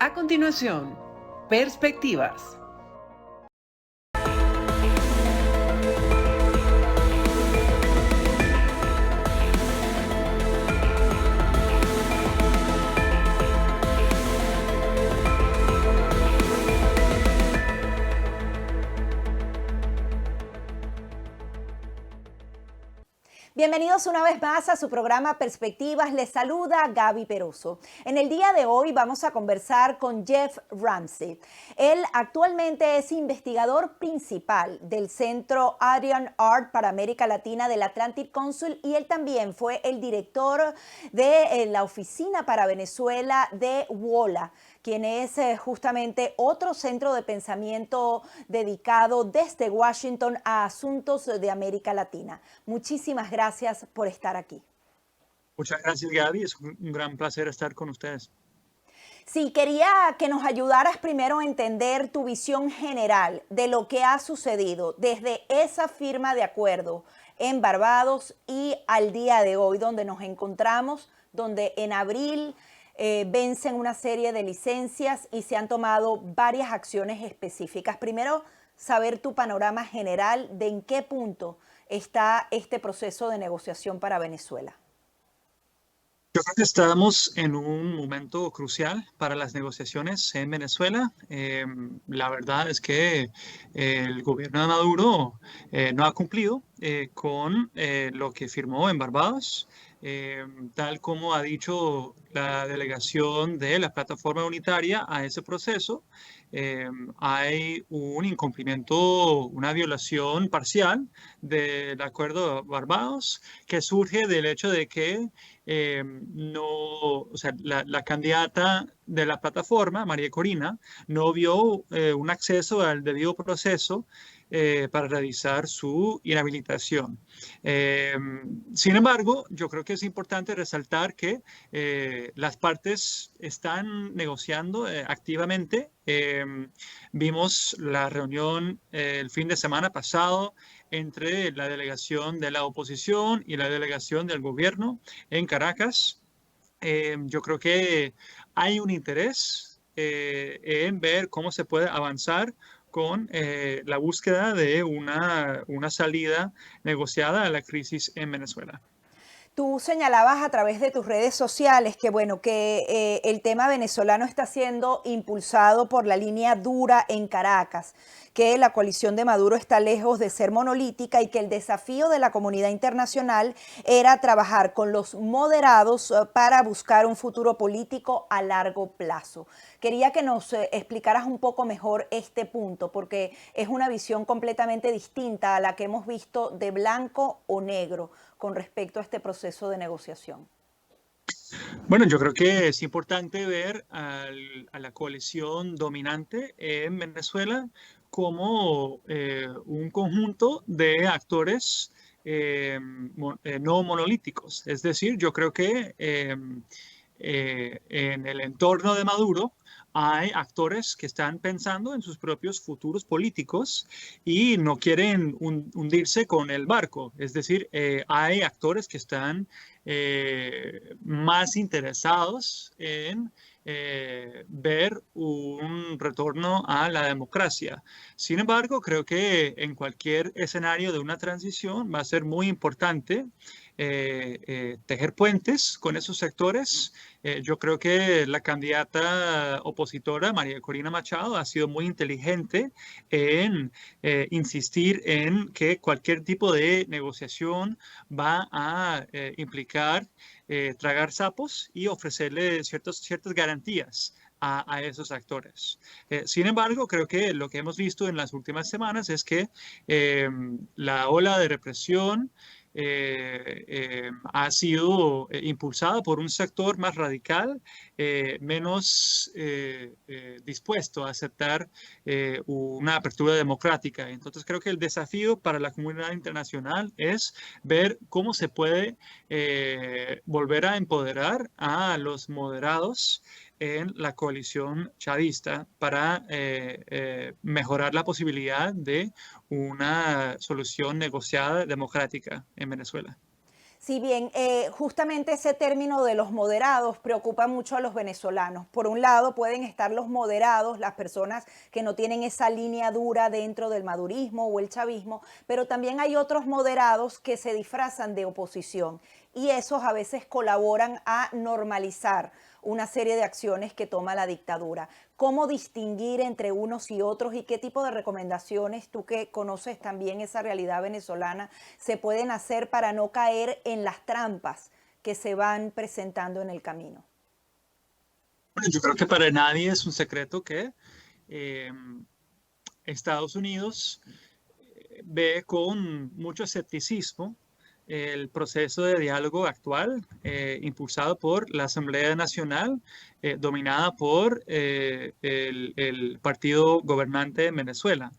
A continuación, Perspectivas. Bienvenidos una vez más a su programa Perspectivas. Les saluda Gaby Peroso. En el día de hoy vamos a conversar con Jeff Ramsey. Él actualmente es investigador principal del Centro Adrian Art para América Latina del Atlantic Council y él también fue el director de la Oficina para Venezuela de WOLA, quien es justamente otro centro de pensamiento dedicado desde Washington a asuntos de América Latina. Muchísimas gracias por estar aquí. Muchas gracias, Gaby. Es un gran placer estar con ustedes. Sí, quería que nos ayudaras primero a entender tu visión general de lo que ha sucedido desde esa firma de acuerdo en Barbados y al día de hoy, donde nos encontramos, donde en abril vencen una serie de licencias y se han tomado varias acciones específicas. Primero, saber tu panorama general de en qué punto está este proceso de negociación para Venezuela. Yo creo que estamos en un momento crucial para las negociaciones en Venezuela. La verdad es que el gobierno de Maduro no ha cumplido con lo que firmó en Barbados. Tal como ha dicho la delegación de la plataforma unitaria a ese proceso, hay un incumplimiento, una violación parcial del acuerdo de Barbados que surge del hecho de que la candidata de la plataforma, María Corina, no vio un acceso al debido proceso para realizar su inhabilitación. Sin embargo, yo creo que es importante resaltar que las partes están negociando activamente. Vimos la reunión el fin de semana pasado entre la delegación de la oposición y la delegación del gobierno en Caracas. Yo creo que hay un interés en ver cómo se puede avanzar con la búsqueda de una salida negociada a la crisis en Venezuela. Tú señalabas a través de tus redes sociales que, bueno, que el tema venezolano está siendo impulsado por la línea dura en Caracas, que la coalición de Maduro está lejos de ser monolítica y que el desafío de la comunidad internacional era trabajar con los moderados para buscar un futuro político a largo plazo. Quería que nos explicaras un poco mejor este punto, porque es una visión completamente distinta a la que hemos visto de blanco o negro con respecto a este proceso de negociación. Bueno, yo creo que es importante ver a la coalición dominante en Venezuela como un conjunto de actores no monolíticos. Es decir, yo creo que en el entorno de Maduro hay actores que están pensando en sus propios futuros políticos y no quieren hundirse con el barco. Es decir, hay actores que están más interesados en ver un retorno a la democracia. Sin embargo, creo que en cualquier escenario de una transición va a ser muy importante tejer puentes con esos sectores. Yo creo que la candidata opositora, María Corina Machado, ha sido muy inteligente en insistir en que cualquier tipo de negociación va a implicar tragar sapos y ofrecerle ciertas garantías a esos actores. Sin embargo, creo que lo que hemos visto en las últimas semanas es que la ola de represión ha sido impulsada por un sector más radical, menos dispuesto a aceptar una apertura democrática. Entonces creo que el desafío para la comunidad internacional es ver cómo se puede volver a empoderar a los moderados en la coalición chavista para mejorar la posibilidad de una solución negociada democrática en Venezuela. Si bien justamente ese término de los moderados preocupa mucho a los venezolanos. Por un lado pueden estar los moderados, las personas que no tienen esa línea dura dentro del madurismo o el chavismo, pero también hay otros moderados que se disfrazan de oposición y esos a veces colaboran a normalizar una serie de acciones que toma la dictadura. ¿Cómo distinguir entre unos y otros y qué tipo de recomendaciones, tú que conoces también esa realidad venezolana, se pueden hacer para no caer en las trampas que se van presentando en el camino? Bueno, yo creo que para nadie es un secreto que eh, Estados Unidos ve con mucho escepticismo el proceso de diálogo actual impulsado por la Asamblea Nacional, dominada por el partido gobernante en Venezuela.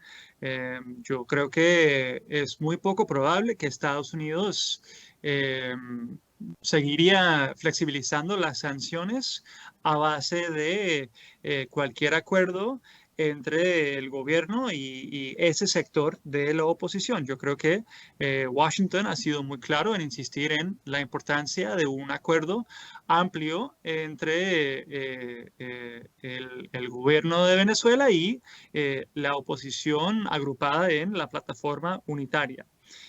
Yo creo que es muy poco probable que Estados Unidos seguiría flexibilizando las sanciones a base de cualquier acuerdo entre el gobierno y ese sector de la oposición. Yo creo que Washington ha sido muy claro en insistir en la importancia de un acuerdo amplio entre el gobierno de Venezuela y la oposición agrupada en la plataforma unitaria.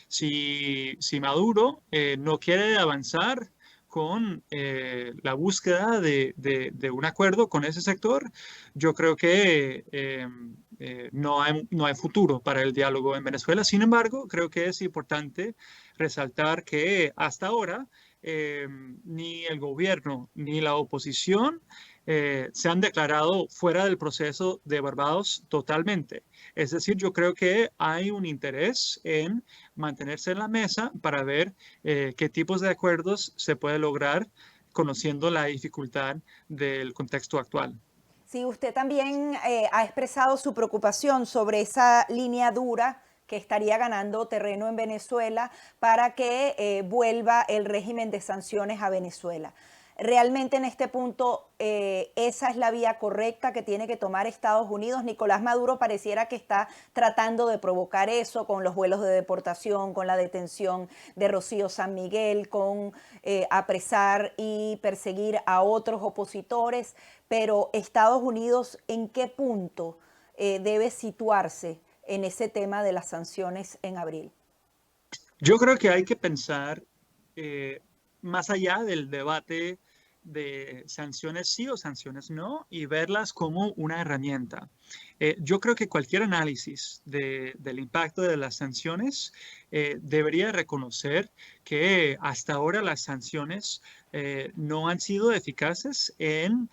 Si Maduro no quiere avanzar con la búsqueda de un acuerdo con ese sector, yo creo que no hay futuro para el diálogo en Venezuela. Sin embargo, creo que es importante resaltar que hasta ahora ni el gobierno ni la oposición se han declarado fuera del proceso de Barbados totalmente. Es decir, yo creo que hay un interés en mantenerse en la mesa para ver qué tipos de acuerdos se puede lograr conociendo la dificultad del contexto actual. Sí, usted también ha expresado su preocupación sobre esa línea dura que estaría ganando terreno en Venezuela para que vuelva el régimen de sanciones a Venezuela. Realmente en este punto esa es la vía correcta que tiene que tomar Estados Unidos. Nicolás Maduro pareciera que está tratando de provocar eso con los vuelos de deportación, con la detención de Rocío San Miguel, con apresar y perseguir a otros opositores, pero Estados Unidos, ¿en qué punto debe situarse en ese tema de las sanciones en abril? Yo creo que hay que pensar más allá del debate de sanciones sí o sanciones no y verlas como una herramienta. Yo creo que cualquier análisis del impacto de las sanciones debería reconocer que hasta ahora las sanciones no han sido eficaces en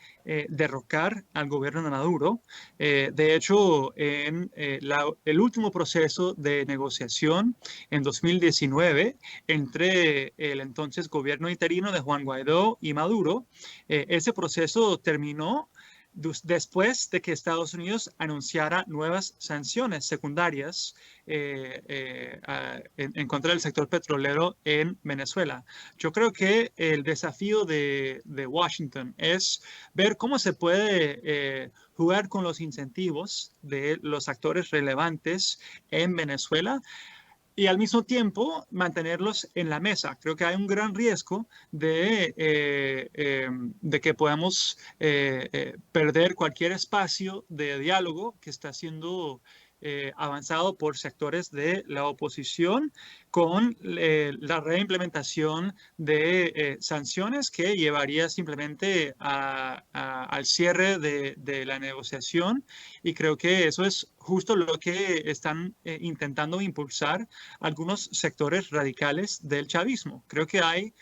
derrocar al gobierno de Maduro. De hecho, en el último proceso de negociación en 2019 entre el entonces gobierno interino de Juan Guaidó y Maduro, ese proceso terminó después de que Estados Unidos anunciara nuevas sanciones secundarias en contra del sector petrolero en Venezuela. Yo creo que el desafío de Washington es ver cómo se puede jugar con los incentivos de los actores relevantes en Venezuela y al mismo tiempo mantenerlos en la mesa. Creo que hay un gran riesgo de que podamos perder cualquier espacio de diálogo que está siendo avanzado por sectores de la oposición con la reimplementación de sanciones que llevaría simplemente al cierre de la negociación y creo que eso es justo lo que están intentando impulsar algunos sectores radicales del chavismo. Creo que hay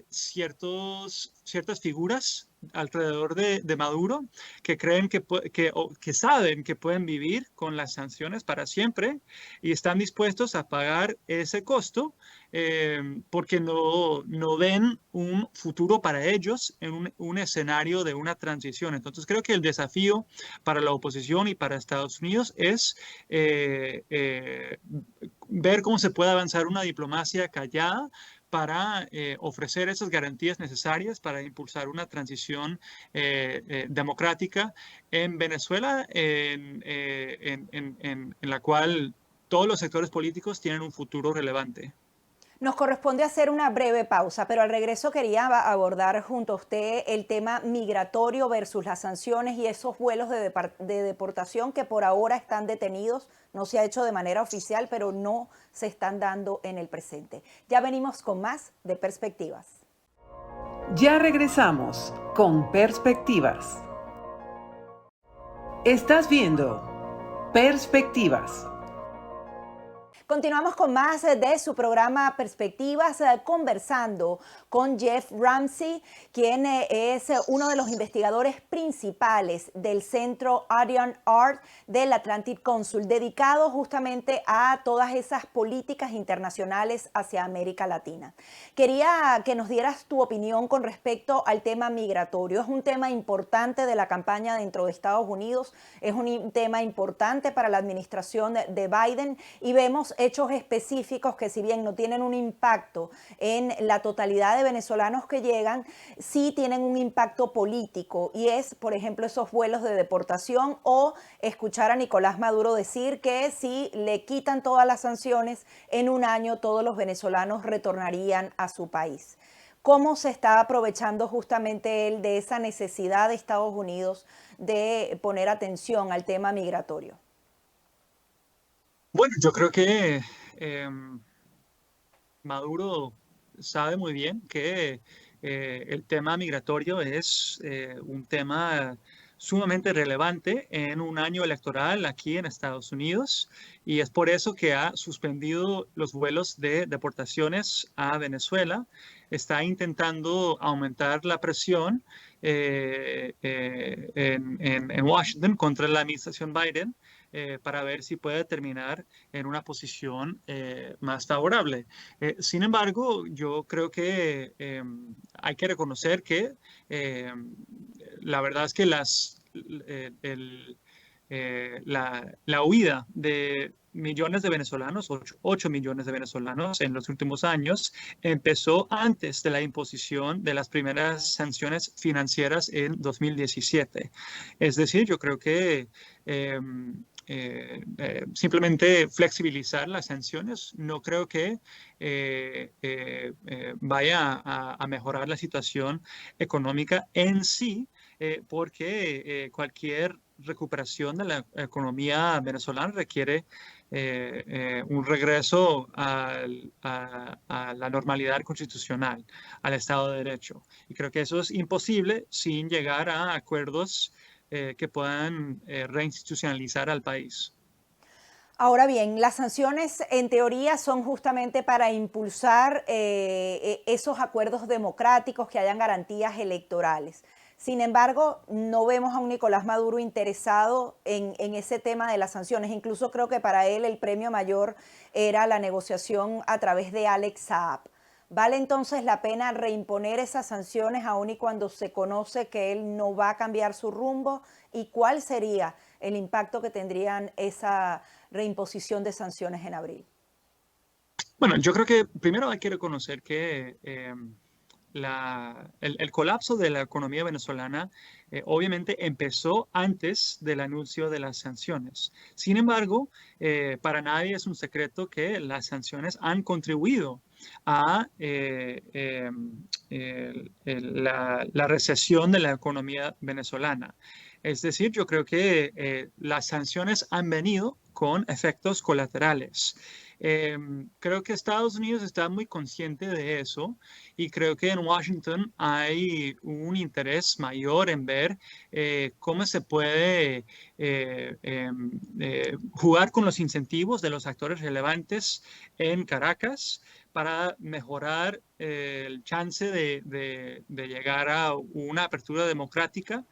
ciertas figuras alrededor de Maduro que creen que saben que pueden vivir con las sanciones para siempre y están dispuestos a pagar ese costo porque no ven un futuro para ellos en un escenario de una transición. Entonces creo que el desafío para la oposición y para Estados Unidos es ver cómo se puede avanzar una diplomacia callada para ofrecer esas garantías necesarias para impulsar una transición democrática en Venezuela, en la cual todos los sectores políticos tienen un futuro relevante. Nos corresponde hacer una breve pausa, pero al regreso quería abordar junto a usted el tema migratorio versus las sanciones y esos vuelos de deportación que por ahora están detenidos. No se ha hecho de manera oficial, pero no se están dando en el presente. Ya venimos con más de Perspectivas. Ya regresamos con Perspectivas. Estás viendo Perspectivas. Continuamos con más de su programa Perspectivas, conversando con Jeff Ramsey, quien es uno de los investigadores principales del Centro Arian Art del Atlantic Council, dedicado justamente a todas esas políticas internacionales hacia América Latina. Quería que nos dieras tu opinión con respecto al tema migratorio. Es un tema importante de la campaña dentro de Estados Unidos, es un tema importante para la administración de Biden y vemos hechos específicos que, si bien no tienen un impacto en la totalidad de venezolanos que llegan, sí tienen un impacto político, y es, por ejemplo, esos vuelos de deportación o escuchar a Nicolás Maduro decir que si le quitan todas las sanciones, en un año todos los venezolanos retornarían a su país. ¿Cómo se está aprovechando justamente él de esa necesidad de Estados Unidos de poner atención al tema migratorio? Bueno, yo creo que Maduro sabe muy bien que el tema migratorio es un tema sumamente relevante en un año electoral aquí en Estados Unidos, y es por eso que ha suspendido los vuelos de deportaciones a Venezuela. Está intentando aumentar la presión en Washington contra la administración Biden, para ver si puede terminar en una posición más favorable. Sin embargo, yo creo que hay que reconocer que la verdad es que la huida de millones de venezolanos, 8 millones de venezolanos en los últimos años, empezó antes de la imposición de las primeras sanciones financieras en 2017. Es decir, yo creo que simplemente flexibilizar las sanciones no creo que vaya a mejorar la situación económica en sí, porque cualquier recuperación de la economía venezolana requiere un regreso a la normalidad constitucional, al Estado de Derecho. Y creo que eso es imposible sin llegar a acuerdos que puedan reinstitucionalizar al país. Ahora bien, las sanciones en teoría son justamente para impulsar esos acuerdos democráticos, que hayan garantías electorales. Sin embargo, no vemos a un Nicolás Maduro interesado en ese tema de las sanciones. Incluso creo que para él el premio mayor era la negociación a través de Alex Saab. ¿Vale entonces la pena reimponer esas sanciones aun y cuando se conoce que él no va a cambiar su rumbo? ¿Y cuál sería el impacto que tendrían esa reimposición de sanciones en abril? Bueno, yo creo que primero hay que reconocer que el colapso de la economía venezolana obviamente empezó antes del anuncio de las sanciones. Sin embargo, para nadie es un secreto que las sanciones han contribuido a la recesión de la economía venezolana. Es decir, yo creo que las sanciones han venido con efectos colaterales. Creo que Estados Unidos está muy consciente de eso, y creo que en Washington hay un interés mayor en ver cómo se puede jugar con los incentivos de los actores relevantes en Caracas para mejorar el chance de llegar a una apertura democrática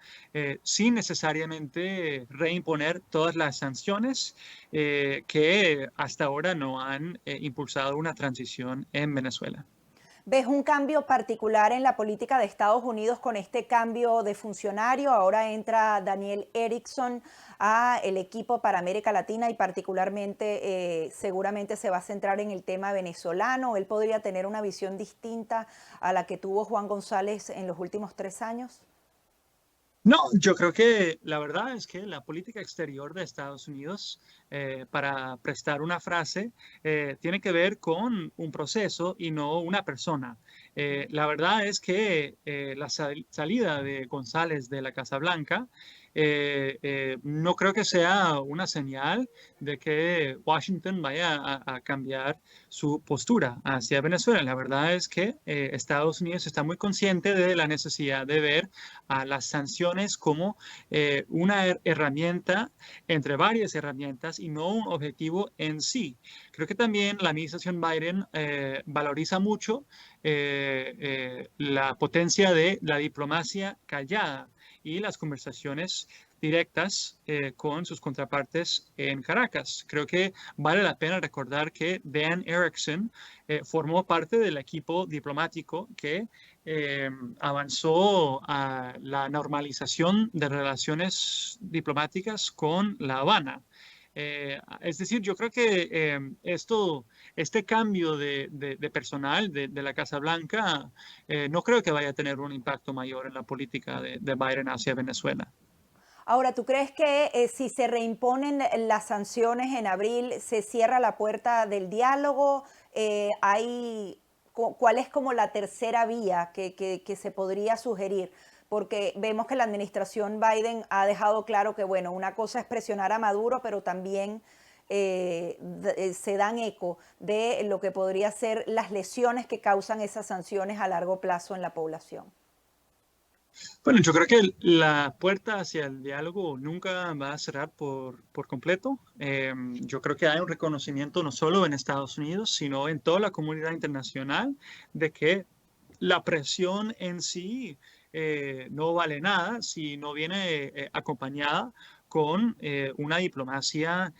sin necesariamente reimponer todas las sanciones que hasta ahora no han impulsado una transición en Venezuela. ¿Ves un cambio particular en la política de Estados Unidos con este cambio de funcionario? Ahora entra Daniel Erickson a el equipo para América Latina y particularmente seguramente se va a centrar en el tema venezolano. ¿Él podría tener una visión distinta a la que tuvo Juan González en los últimos 3 años? No, yo creo que la verdad es que la política exterior de Estados Unidos, para prestar una frase, tiene que ver con un proceso y no una persona. La verdad es que la salida de González de la Casa Blanca no creo que sea una señal de que Washington vaya a cambiar su postura hacia Venezuela. La verdad es que Estados Unidos está muy consciente de la necesidad de ver a las sanciones como una herramienta entre varias herramientas y no un objetivo en sí. Creo que también la administración Biden valoriza mucho la potencia de la diplomacia callada y las conversaciones directas con sus contrapartes en Caracas. Creo que vale la pena recordar que Dan Erickson formó parte del equipo diplomático que avanzó a la normalización de relaciones diplomáticas con La Habana. Es decir, yo creo que este cambio de personal de la Casa Blanca no creo que vaya a tener un impacto mayor en la política de Biden hacia Venezuela. Ahora, ¿tú crees que si se reimponen las sanciones en abril, se cierra la puerta del diálogo? ¿Cuál es como la tercera vía que se podría sugerir? Porque vemos que la administración Biden ha dejado claro que, bueno, una cosa es presionar a Maduro, pero también se dan eco de lo que podría ser las lesiones que causan esas sanciones a largo plazo en la población. Bueno, yo creo que la puerta hacia el diálogo nunca va a cerrar por completo. Yo creo que hay un reconocimiento no solo en Estados Unidos, sino en toda la comunidad internacional de que la presión en sí no vale nada si no viene acompañada con una diplomacia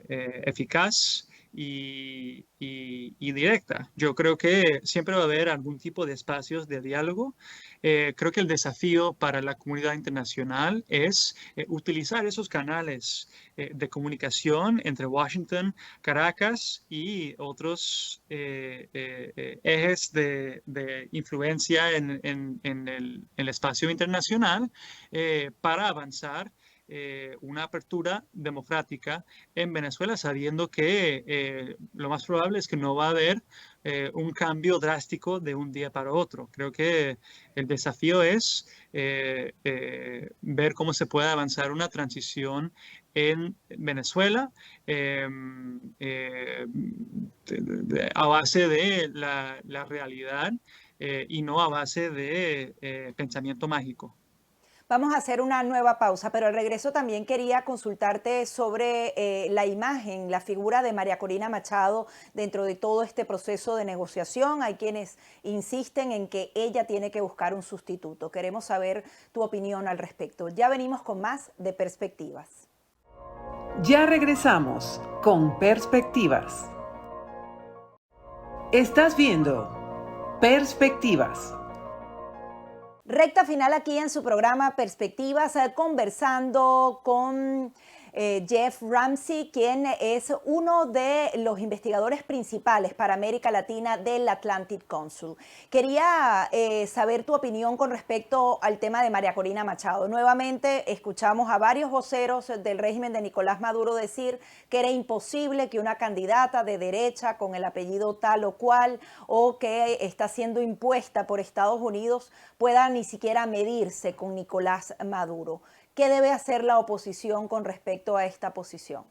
eficaz y directa. Yo creo que siempre va a haber algún tipo de espacios de diálogo. Creo que el desafío para la comunidad internacional es utilizar esos canales de comunicación entre Washington, Caracas y otros ejes de influencia en el espacio internacional para avanzar una apertura democrática en Venezuela, sabiendo que lo más probable es que no va a haber un cambio drástico de un día para otro. Creo que el desafío es ver cómo se puede avanzar una transición en Venezuela a base de la realidad y no a base de pensamiento mágico. Vamos a hacer una nueva pausa, pero al regreso también quería consultarte sobre la imagen, la figura de María Corina Machado dentro de todo este proceso de negociación. Hay quienes insisten en que ella tiene que buscar un sustituto. Queremos saber tu opinión al respecto. Ya venimos con más de Perspectivas. Ya regresamos con Perspectivas. Estás viendo Perspectivas. Recta final aquí en su programa Perspectivas, conversando con Jeff Ramsey, quien es uno de los investigadores principales para América Latina del Atlantic Council. Quería saber tu opinión con respecto al tema de María Corina Machado. Nuevamente escuchamos a varios voceros del régimen de Nicolás Maduro decir que era imposible que una candidata de derecha con el apellido tal o cual o que está siendo impuesta por Estados Unidos pueda ni siquiera medirse con Nicolás Maduro. ¿Qué debe hacer la oposición con respecto a esta posición?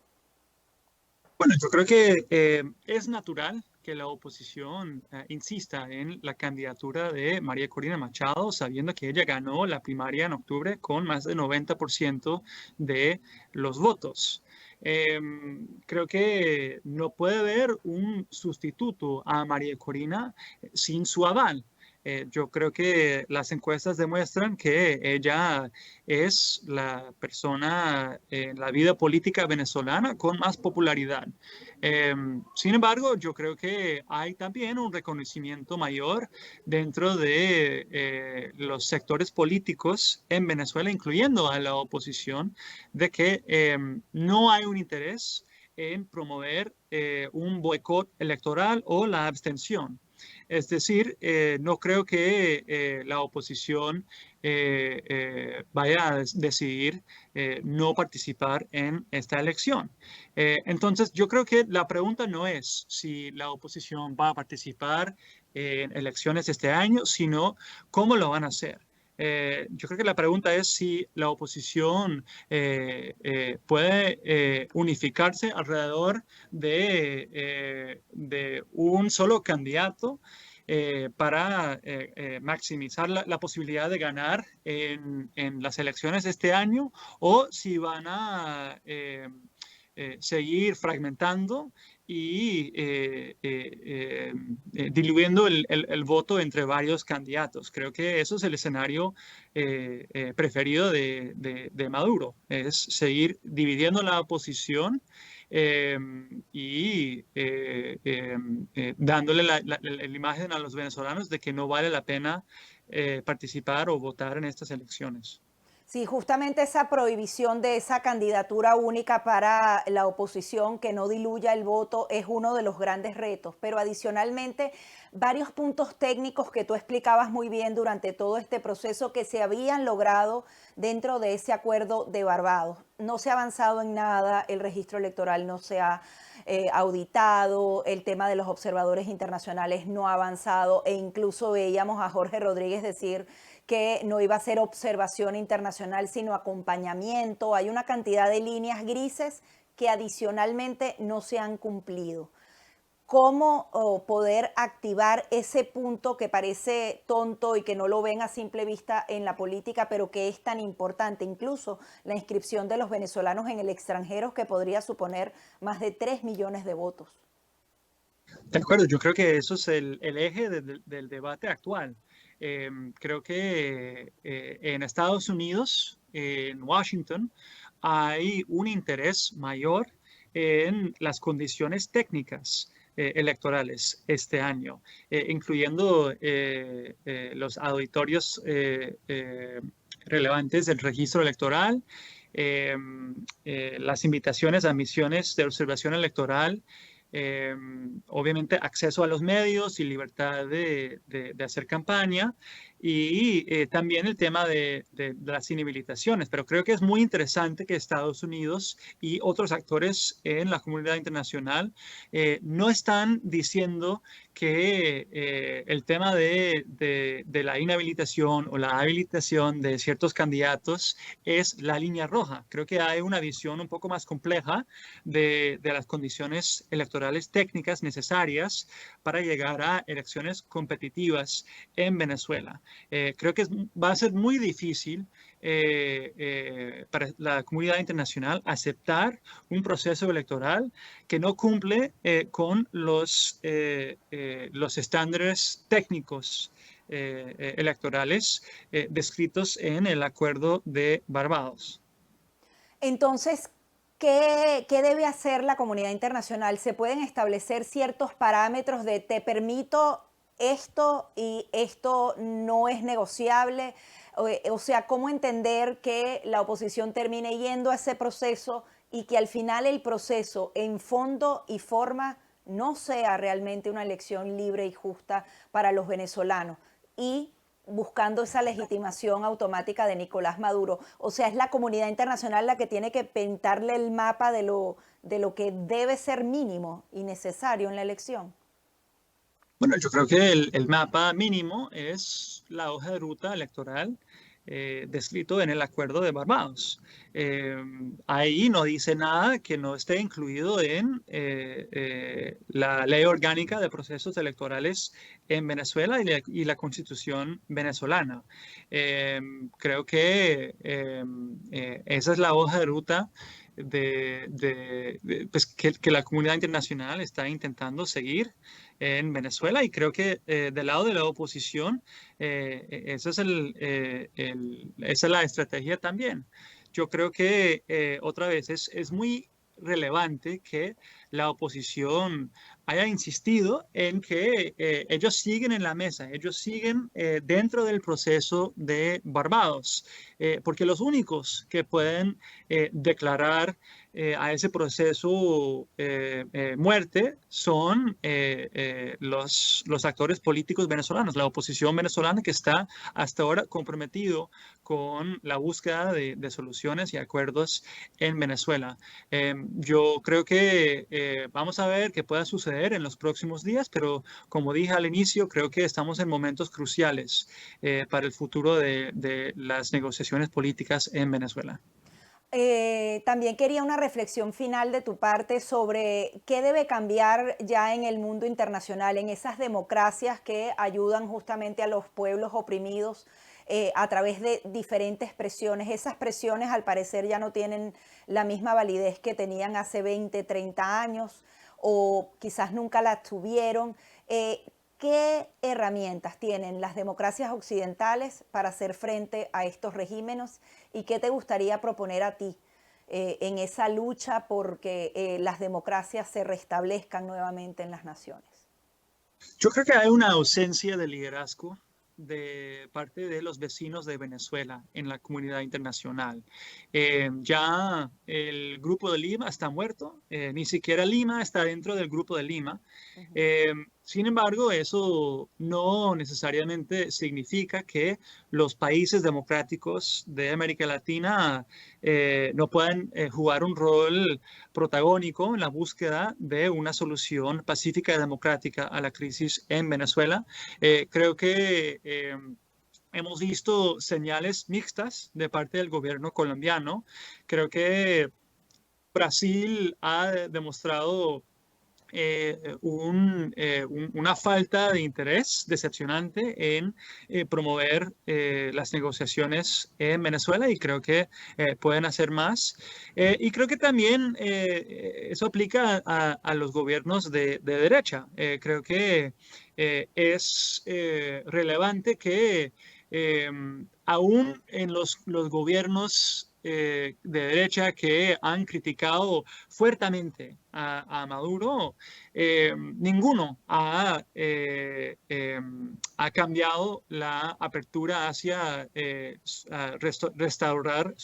Bueno, yo creo que es natural que la oposición insista en la candidatura de María Corina Machado, sabiendo que ella ganó la primaria en octubre con más del 90% de los votos. Creo que no puede haber un sustituto a María Corina sin su aval. Yo creo que las encuestas demuestran que ella es la persona en la vida política venezolana con más popularidad. Sin embargo, yo creo que hay también un reconocimiento mayor dentro de los sectores políticos en Venezuela, incluyendo a la oposición, de que no hay un interés en promover un boicot electoral o la abstención. Es decir, no creo que la oposición vaya a decidir no participar en esta elección. Entonces, yo creo que la pregunta no es si la oposición va a participar en elecciones este año, sino cómo lo van a hacer. Yo creo que la pregunta es si la oposición puede unificarse alrededor de un solo candidato para maximizar la posibilidad de ganar en las elecciones este año, o si van a seguir fragmentando y diluyendo el voto entre varios candidatos. Creo que eso es el escenario preferido de Maduro, es seguir dividiendo la oposición y dándole la imagen a los venezolanos de que no vale la pena participar o votar en estas elecciones. Sí, justamente esa prohibición de esa candidatura única para la oposición que no diluya el voto es uno de los grandes retos, pero adicionalmente varios puntos técnicos que tú explicabas muy bien durante todo este proceso que se habían logrado dentro de ese acuerdo de Barbados. No se ha avanzado en nada, el registro electoral no se ha auditado, el tema de los observadores internacionales no ha avanzado e incluso veíamos a Jorge Rodríguez decir que no iba a ser observación internacional, sino acompañamiento. Hay una cantidad de líneas grises que adicionalmente no se han cumplido. ¿Cómo poder activar ese punto que parece tonto y que no lo ven a simple vista en la política, pero que es tan importante? Incluso la inscripción de los venezolanos en el extranjero, que podría suponer más de 3 millones de votos. De acuerdo, yo creo que eso es el eje del debate actual. Creo que en Estados Unidos, en Washington, hay un interés mayor en las condiciones técnicas electorales este año, incluyendo los auditorios relevantes del registro electoral, las invitaciones a misiones de observación electoral, obviamente acceso a los medios y libertad de hacer campaña, y también el tema de las inhabilitaciones. Pero creo que es muy interesante que Estados Unidos y otros actores en la comunidad internacional no están diciendo que el tema de la inhabilitación o la habilitación de ciertos candidatos es la línea roja. Creo que hay una visión un poco más compleja de las condiciones electorales técnicas necesarias para llegar a elecciones competitivas en Venezuela. Creo que va a ser muy difícil para la comunidad internacional aceptar un proceso electoral que no cumple con los estándares técnicos electorales descritos en el Acuerdo de Barbados. Entonces, ¿qué debe hacer la comunidad internacional? ¿Se pueden establecer ciertos parámetros de te permito esto y esto no es negociable? O sea, ¿cómo entender que la oposición termine yendo a ese proceso y que al final el proceso en fondo y forma no sea realmente una elección libre y justa para los venezolanos y buscando esa legitimación automática de Nicolás Maduro? O sea, es la comunidad internacional la que tiene que pintarle el mapa de lo que debe ser mínimo y necesario en la elección. Bueno, yo creo que el mapa mínimo es la hoja de ruta electoral descrito en el Acuerdo de Barbados. Ahí no dice nada que no esté incluido en la Ley Orgánica de Procesos Electorales en Venezuela y la Constitución venezolana. Creo que esa es la hoja de ruta pues que la comunidad internacional está intentando seguir en Venezuela, y creo que del lado de la oposición esa es la estrategia también. Yo creo que otra vez es muy relevante que la oposición haya insistido en que ellos siguen en la mesa, ellos siguen dentro del proceso de Barbados, porque los únicos que pueden declarar a ese proceso muerte son los actores políticos venezolanos, la oposición venezolana que está hasta ahora comprometido con la búsqueda de soluciones y acuerdos en Venezuela. Yo creo que vamos a ver qué pueda suceder en los próximos días, pero como dije al inicio, creo que estamos en momentos cruciales para el futuro de las negociaciones políticas en Venezuela. También quería una reflexión final de tu parte sobre qué debe cambiar ya en el mundo internacional, en esas democracias que ayudan justamente a los pueblos oprimidos a través de diferentes presiones. Esas presiones al parecer ya no tienen la misma validez que tenían hace 20, 30 años o quizás nunca las tuvieron. ¿Qué herramientas tienen las democracias occidentales para hacer frente a estos regímenes y qué te gustaría proponer a ti en esa lucha porque las democracias se restablezcan nuevamente en las naciones? Yo creo que hay una ausencia de liderazgo de parte de los vecinos de Venezuela en la comunidad internacional. Ya el Grupo de Lima está muerto, ni siquiera Lima está dentro del Grupo de Lima. Sin embargo, eso no necesariamente significa que los países democráticos de América Latina no puedan jugar un rol protagónico en la búsqueda de una solución pacífica y democrática a la crisis en Venezuela. Creo que hemos visto señales mixtas de parte del gobierno colombiano. Creo que Brasil ha demostrado una falta de interés decepcionante en promover las negociaciones en Venezuela y creo que pueden hacer más. Y creo que también eso aplica a los gobiernos de derecha. Creo que es relevante que aún en los gobiernos de derecha que han criticado fuertemente a Maduro, ninguno ha cambiado la apertura hacia restaurar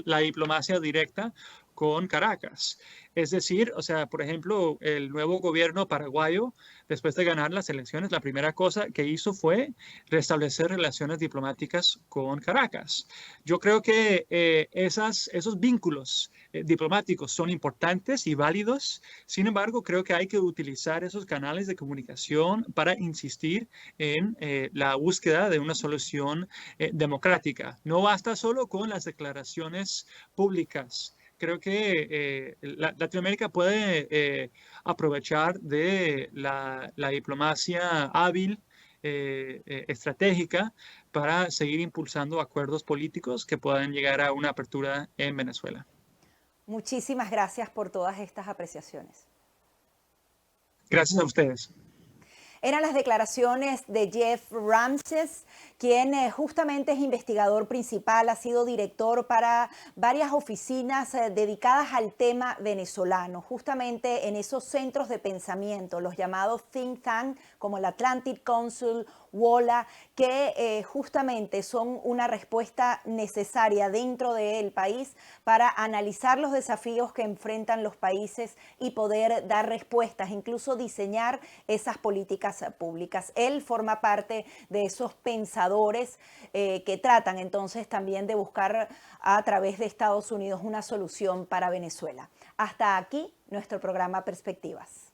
la diplomacia directa con Caracas. Es decir, o sea, por ejemplo, el nuevo gobierno paraguayo, después de ganar las elecciones, la primera cosa que hizo fue restablecer relaciones diplomáticas con Caracas. Yo creo que esos vínculos diplomáticos son importantes y válidos. Sin embargo, creo que hay que utilizar esos canales de comunicación para insistir en la búsqueda de una solución democrática. No basta solo con las declaraciones públicas. Creo que Latinoamérica puede aprovechar de la diplomacia hábil, estratégica, para seguir impulsando acuerdos políticos que puedan llegar a una apertura en Venezuela. Muchísimas gracias por todas estas apreciaciones. Gracias a ustedes. Eran las declaraciones de Jeff Ramses, quien justamente es investigador principal, ha sido director para varias oficinas dedicadas al tema venezolano, justamente en esos centros de pensamiento, los llamados think tank, como el Atlantic Council, WOLA, que justamente son una respuesta necesaria dentro del país para analizar los desafíos que enfrentan los países y poder dar respuestas, incluso diseñar esas políticas públicas. Él forma parte de esos pensadores que tratan entonces también de buscar a través de Estados Unidos una solución para Venezuela. Hasta aquí nuestro programa Perspectivas.